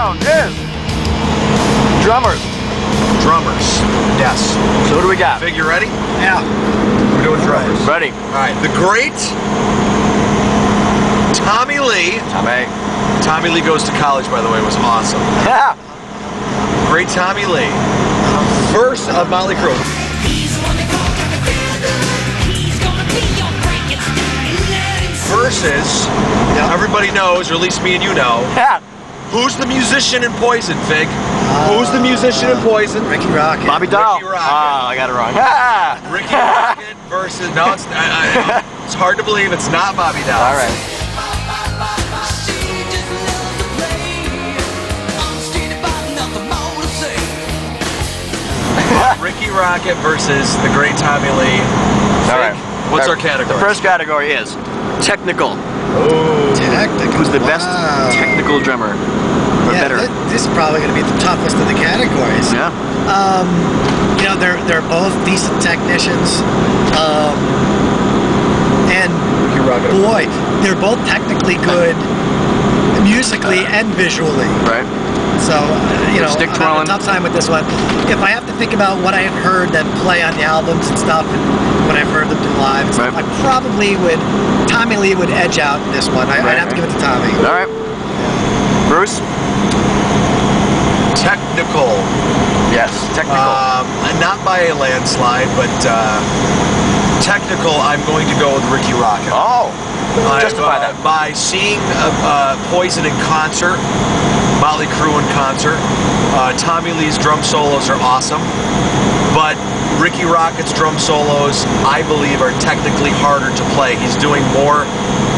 round is drummers. Drummers. Yes. So who do we got? Fig, you ready? Yeah. We're doing drummers. Ready. All right. The great Tommy Lee. Tommy Lee Goes to College, by the way, was awesome. Yeah. Great Tommy Lee. Verse of Mötley Crüe. Versus, everybody knows, or at least me and you know, who's the musician in Poison, Fig? Who's the musician in Poison? Rikki Rockett. Bobby Dahl. Rikki Rockett. Ah, I got it wrong. Rikki Rockett versus, no, it's hard to believe it's not Bobby Dahl. All right. Rikki Rockett versus the great Tommy Lee. All right. What's our category? The first category is technical. Oh. Technical. Who's the best technical drummer? Or better? This is probably going to be the toughest of the categories. Yeah. You know, they're both decent technicians. And boy, they're both technically good musically and visually. Right. So, you know, Stick I'm having twirling. a tough time with this one. If I have to think about what I have heard them play on the albums and stuff, and when I've heard them do live and stuff, I probably would, Tommy Lee would edge out in this one. I'd have to give it to Tommy. All right. Bruce? Technical. Yes, technical. Not by a landslide, but technical, I'm going to go with Rikki Rockett. Oh, justify that. By seeing Poison in concert, Mötley Crüe in concert, Tommy Lee's drum solos are awesome, but Rikki Rockett's drum solos, I believe, are technically harder to play. He's doing more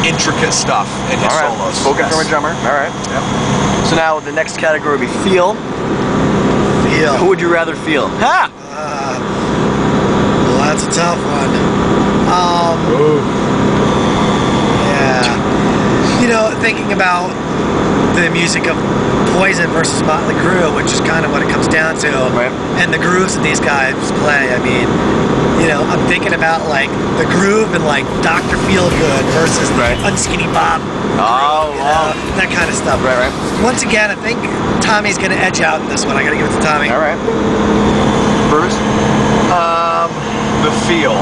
intricate stuff in his solos. Spoken from a drummer. All right. Yep. So now the next category would be feel. Feel. Who would you rather feel? Ha! Well, that's a tough one. Yeah. You know, thinking about the music of Poison versus Mötley Crüe, which is kind of what it comes down to, and the grooves that these guys play. I mean, you know, I'm thinking about like the groove and like Dr. Feelgood versus the Unskinny Bob. Oh, wow. That kind of stuff. Right. Once again, I think Tommy's going to edge out in this one. I got to give it to Tommy. All right. Bruce? The feel.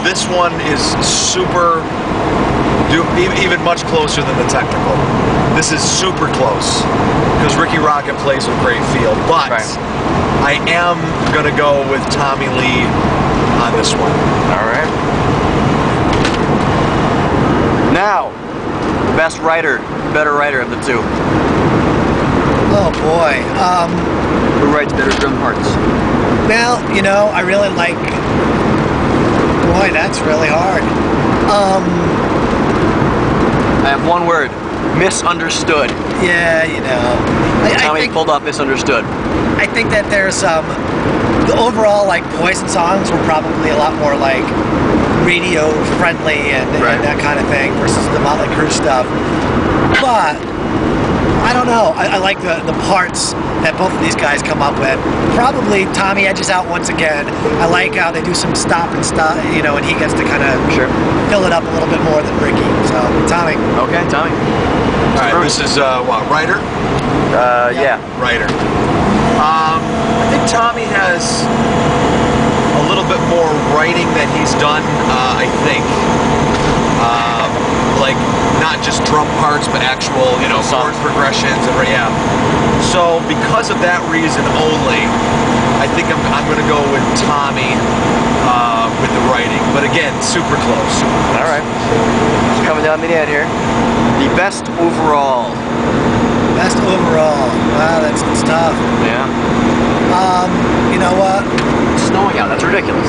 This one is super, even much closer than the technical. This is super close because Rikki Rockett plays with great feel, but I am going to go with Tommy Lee on this one. All right. Now, best writer, better writer of the two. Oh boy. Who writes better drum parts? Well, you know, I really like. Boy, that's really hard. I have one word. Misunderstood. Yeah, you know. Tommy pulled off Misunderstood. I think that there's the overall like Poison songs were probably a lot more like radio friendly and that kind of thing versus the Mötley Crüe stuff. But I don't know. I like the parts that both of these guys come up with. Probably Tommy edges out once again. I like how they do some stop and stuff, you know, and he gets to kind of fill it up a little bit more than Rikki. So Tommy. Okay, Tommy. All right, this is what, writer? Yeah. Writer. I think Tommy has a little bit more writing that he's done, I think. Like, not just drum parts, but actual, you know, chord progressions, and So, because of that reason only, I think I'm going to go with Tommy with the writing. But again, super close. All right. Just coming down the end here. The best overall. Best overall. Wow, that's tough. Yeah. You know what? It's snowing out. That's ridiculous.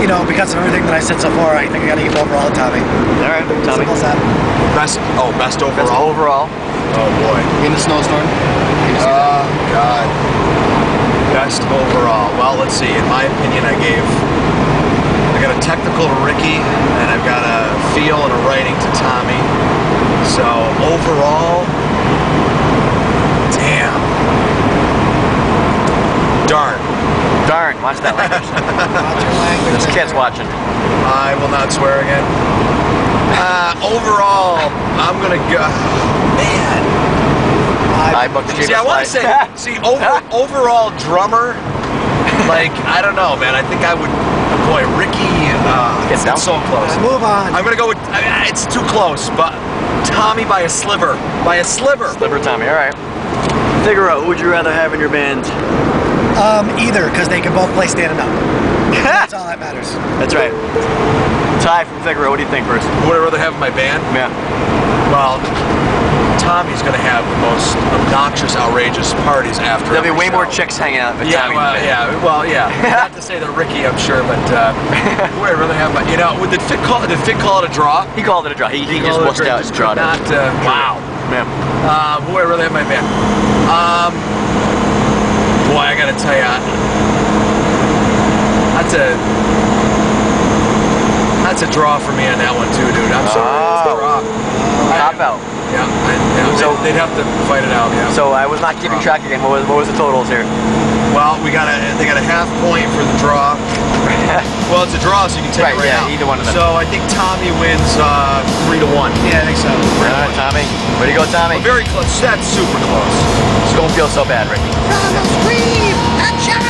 You know, because of everything that I said so far, I think I got to give overall to Tommy. All right, Tommy. Simple as that. Best overall? Best overall. Oh boy. In the snowstorm. Oh God. Best overall. Well, let's see. In my opinion, I got a technical to Rikki, and I've got a feel and a writing to Tommy. So overall, damn. Darn. Watch that language. Watch your language. This kid's watching. I will not swear again. Overall, I'm gonna go. Man, See, I want to say, overall drummer, like, I don't know, man. I think I would, boy, Rikki, it's so close. Move on. I'm going to go with, it's too close, but Tommy by a sliver. By a sliver. Sliver Tommy, all right. Figaro, who would you rather have in your band? Either, because they can both play standing up. That's all that matters. That's right. Ty from Figaro, what do you think, Bruce? Who would I rather have in my band? Yeah. Well, Tommy's going to have the most obnoxious, outrageous parties after. There'll be way show. more chicks hanging out. Than Yeah, Tommy's band. well, yeah. Not to say that Rikki, I'm sure, but who would I rather have? You know, did Fit call it a draw? He called it a draw. He just wussed out and drawed it. Wow. Yeah. Who would I rather have in my band? Boy, I got to tell you, that's a draw for me on that one too, dude. I'm sorry. It's a draw. Cop out. Yeah, so they'd have to fight it out. Yeah. So I was not keeping track again. What was the totals here? Well, they got a half point for the draw. Well, it's a draw, so you can take it right now. Either one of them. So I think Tommy wins 3-1. Yeah, I think so. All right, Tommy. Way to go, Tommy. Well, very close. That's super close. Just don't feel so bad, Rikki. Scream! Action!